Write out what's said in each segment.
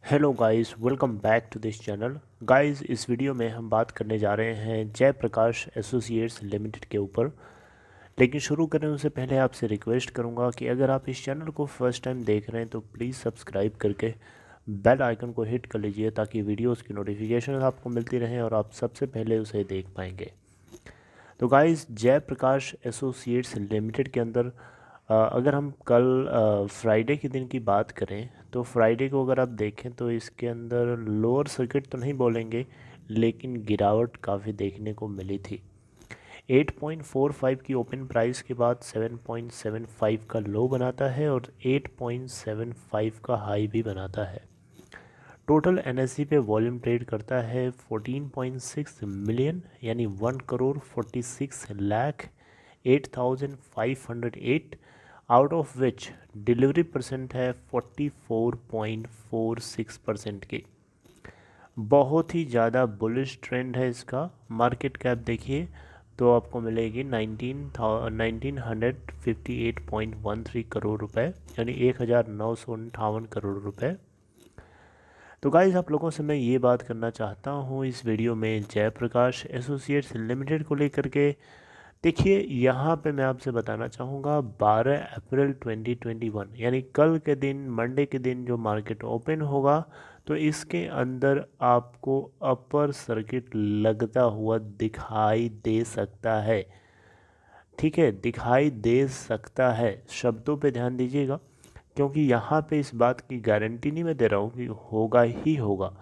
Hello guys, welcome back to this channel. Guys, इस video में हम बात करने जा रहे हैं जयप्रकाश एसोसिएट्स लिमिटेड के ऊपर। लेकिन शुरू करने उससे पहले आपसे रिक्वेस्ट करूंगा कि अगर आप इस चैनल को फर्स्ट टाइम देख रहे हैं तो प्लीज़ सब्सक्राइब करके बेल आइकन को हिट कर लीजिए ताकि वीडियोस की नोटिफिकेशन आपको मिलती रहे और आप सबसे पहले उसे देख पाएंगे। तो गाइस, जयप्रकाश एसोसिएट्स लिमिटेड के अंदर अगर हम कल फ्राइडे के दिन की बात करें तो फ्राइडे को अगर आप देखें तो इसके अंदर लोअर सर्किट तो नहीं बोलेंगे, लेकिन गिरावट काफ़ी देखने को मिली थी। 8.45 की ओपन प्राइस के बाद 7.75 का लो बनाता है और 8.75 का हाई भी बनाता है। टोटल एनएससी पे वॉल्यूम ट्रेड करता है 14.6 मिलियन, यानी 1 crore 46 lakh 8,508, out of which delivery percent है 44.46% की। बहुत ही ज़्यादा बुलिश ट्रेंड है इसका। मार्केट कैप देखिए तो आपको मिलेगी 1958.13 करोड़ रुपए, यानी 1958 करोड़ रुपए। तो गाइस, आप लोगों से मैं ये बात करना चाहता हूँ इस वीडियो में जयप्रकाश एसोसिएट्स लिमिटेड को लेकर के। देखिए, यहाँ पे मैं आपसे बताना चाहूँगा 12 अप्रैल 2021 यानी कल के दिन, मंडे के दिन जो मार्केट ओपन होगा तो इसके अंदर आपको अपर सर्किट लगता हुआ दिखाई दे सकता है। ठीक है, दिखाई दे सकता है, शब्दों पे ध्यान दीजिएगा, क्योंकि यहाँ पे इस बात की गारंटी नहीं मैं दे रहा हूँ कि होगा ही होगा,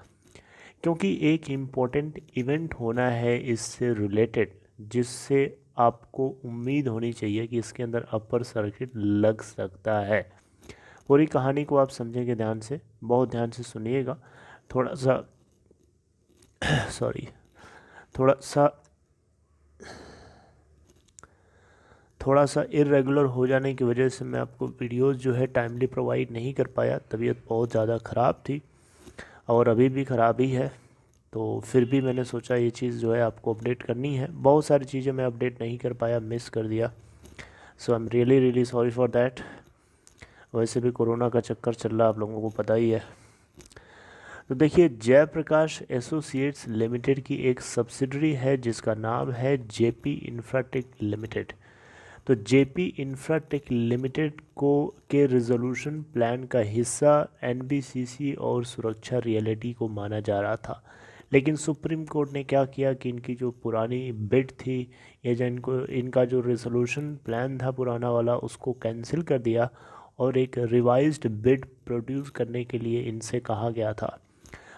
क्योंकि एक इम्पोर्टेंट इवेंट होना है इससे रिलेटेड, जिससे आपको उम्मीद होनी चाहिए कि इसके अंदर अपर सर्किट लग सकता है। पूरी कहानी को आप समझेंगे ध्यान से, बहुत ध्यान से सुनिएगा। थोड़ा सा सॉरी, थोड़ा सा थोड़ा सा इरेगुलर हो जाने की वजह से मैं आपको वीडियोस जो है टाइमली प्रोवाइड नहीं कर पाया। तबीयत बहुत ज़्यादा ख़राब थी और अभी भी ख़राब ही है, तो फिर भी मैंने सोचा ये चीज़ जो है आपको अपडेट करनी है। बहुत सारी चीज़ें मैं अपडेट नहीं कर पाया, मिस कर दिया, so I am really really sorry for that. वैसे भी कोरोना का चक्कर चल रहा, आप लोगों को पता ही है। तो देखिए, जयप्रकाश एसोसिएट्स लिमिटेड की एक सब्सिडरी है जिसका नाम है जेपी इंफ्राटेक लिमिटेड। तो जेपी इंफ्राटेक लिमिटेड को के रिजोल्यूशन प्लान का हिस्सा एनबीसीसी और सुरक्षा रियलिटी को माना जा रहा था, लेकिन सुप्रीम कोर्ट ने क्या किया कि इनकी जो पुरानी बिड थी, या जो इनका जो रिजोल्यूशन प्लान था पुराना वाला, उसको कैंसिल कर दिया और एक रिवाइज्ड बिड प्रोड्यूस करने के लिए इनसे कहा गया था।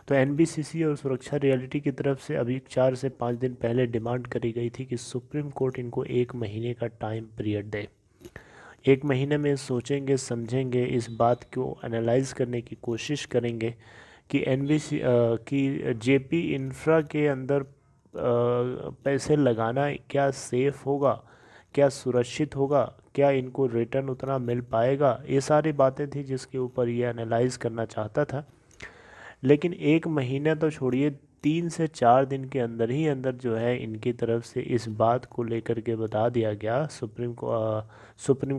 तो एनबीसीसी और सुरक्षा रियलिटी की तरफ से अभी 4 से 5 दिन पहले डिमांड करी गई थी कि सुप्रीम कोर्ट इनको 1 महीने का टाइम पीरियड दे। 1 महीने में सोचेंगे, समझेंगे, इस बात को एनालाइज करने की कोशिश करेंगे कि एनबीसी कि जेपी इंफ्रा के अंदर पैसे लगाना क्या सेफ़ होगा, क्या सुरक्षित होगा, क्या इनको रिटर्न उतना मिल पाएगा। ये सारी बातें थी जिसके ऊपर ये एनालाइज करना चाहता था। लेकिन 1 महीना तो छोड़िए, 3 से 4 दिन के अंदर ही अंदर जो है इनकी तरफ से इस बात को लेकर के बता दिया गया। सुप्रीम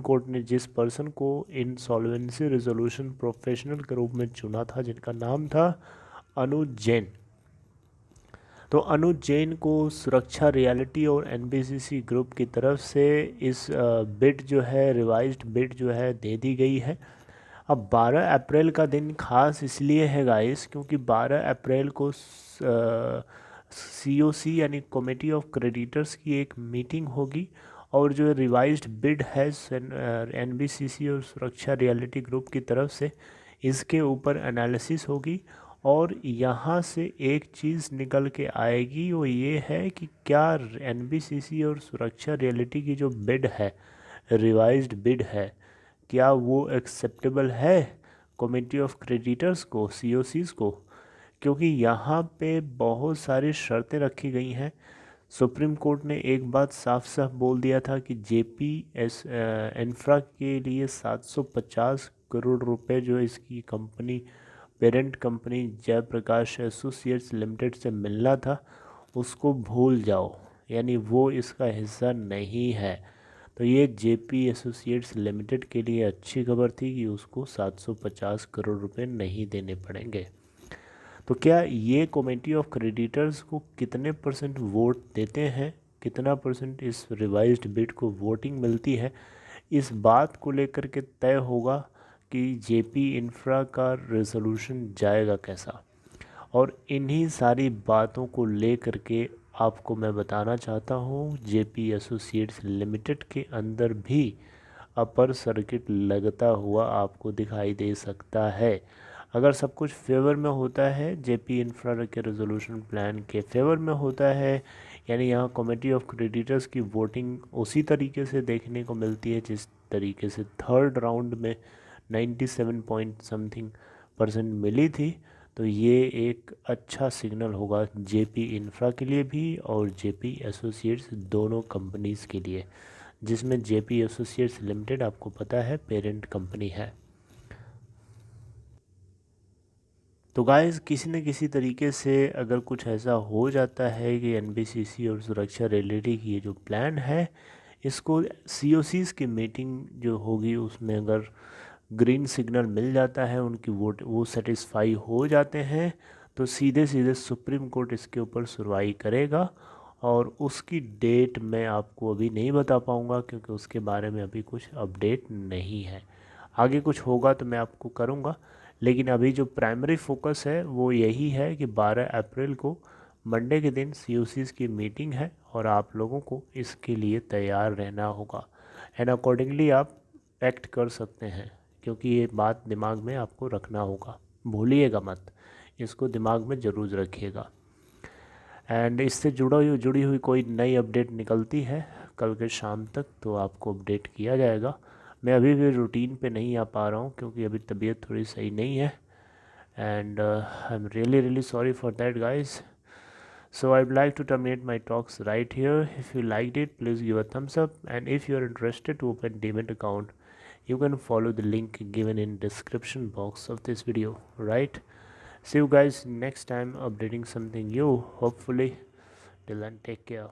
कोर्ट ने जिस पर्सन को इंसॉल्वेंसी रिजोल्यूशन प्रोफेशनल के रूप में चुना था, जिनका नाम था अनुज जैन, तो अनुज जैन को सुरक्षा रियलिटी और एनबीसीसी ग्रुप की तरफ से इस बिड जो है, रिवाइज्ड बिड जो है, दे दी गई है। अब 12 अप्रैल का दिन खास इसलिए है गाइस, क्योंकि 12 अप्रैल को सीओसी यानी कमेटी ऑफ क्रेडिटर्स की एक मीटिंग होगी और जो रिवाइज्ड बिड है एनबीसीसी और सुरक्षा रियलिटी ग्रुप की तरफ से, इसके ऊपर एनालिसिस होगी। और यहाँ से एक चीज़ निकल के आएगी, वो ये है कि क्या एनबीसीसी और सुरक्षा रियलिटी की जो बिड है, रिवाइज्ड बिड है, क्या वो एक्सेप्टेबल है कमेटी ऑफ क्रेडिटर्स को, सीओसीज को। क्योंकि यहाँ पे बहुत सारी शर्तें रखी गई हैं। सुप्रीम कोर्ट ने एक बात साफ साफ बोल दिया था कि जेपी एस इंफ्रा के लिए 750 करोड़ रुपए जो इसकी company, parent company Jaiprakash associates limited से मिलना था, उसको भूल जाओ, यानी वो इसका हिस्सा नहीं है। तो ये जेपी एसोसिएट्स लिमिटेड के लिए अच्छी खबर थी कि उसको 750 करोड़ रुपए नहीं देने पड़ेंगे। तो क्या ये कमेटी ऑफ क्रेडिटर्स को कितने % वोट देते हैं, कितना % इस रिवाइज्ड बिड को वोटिंग मिलती है, इस बात को लेकर के तय होगा कि जेपी इंफ्रा का रेजोल्यूशन जाएगा कैसा। और इन्हीं सारी बातों को लेकर के आपको मैं बताना चाहता हूँ, जेपी एसोसिएट्स लिमिटेड के अंदर भी अपर सर्किट लगता हुआ आपको दिखाई दे सकता है। अगर सब कुछ फेवर में होता है, जेपी इंफ्रा के रेजोल्यूशन प्लान के फेवर में होता है, यानी यहाँ कमेटी ऑफ क्रेडिटर्स की वोटिंग उसी तरीके से देखने को मिलती है जिस तरीके से थर्ड राउंड में 97 पॉइंट समथिंग % मिली थी, तो ये एक अच्छा सिग्नल होगा जेपी इंफ्रा के लिए भी और जेपी एसोसिएट्स दोनों कंपनीज़ के लिए, जिसमें जेपी एसोसिएट्स लिमिटेड आपको पता है पेरेंट कंपनी है। तो गाइस, किसी न किसी तरीके से अगर कुछ ऐसा हो जाता है कि एनबीसीसी और सुरक्षा रिलेटेड की ये जो प्लान है, इसको सीओसीज़ की मीटिंग जो होगी उसमें अगर ग्रीन सिग्नल मिल जाता है, उनकी वो सेटिस्फाई हो जाते हैं, तो सीधे सीधे सुप्रीम कोर्ट इसके ऊपर सुनवाई करेगा। और उसकी डेट मैं आपको अभी नहीं बता पाऊँगा क्योंकि उसके बारे में अभी कुछ अपडेट नहीं है। आगे कुछ होगा तो मैं आपको करूँगा, लेकिन अभी जो प्राइमरी फोकस है वो यही है कि 12 अप्रैल को मंडे के दिन सीओसीज़ की मीटिंग है और आप लोगों को इसके लिए तैयार रहना होगा एंड अकॉर्डिंगली आप एक्ट कर सकते हैं, क्योंकि ये बात दिमाग में आपको रखना होगा, भूलिएगा मत, इसको दिमाग में ज़रूर रखिएगा। एंड इससे जुड़ी हुई कोई नई अपडेट निकलती है कल के शाम तक तो आपको अपडेट किया जाएगा। मैं अभी भी रूटीन पे नहीं आ पा रहा हूँ क्योंकि अभी तबीयत थोड़ी सही नहीं है and I am really sorry for that guys. So I would like to terminate my talks right here. If you liked it, please give a thumbs up, and if you are interested to open Demat account, you can follow the link given in description box of this video, right? See you guys next time updating something new, hopefully. Till then, take care.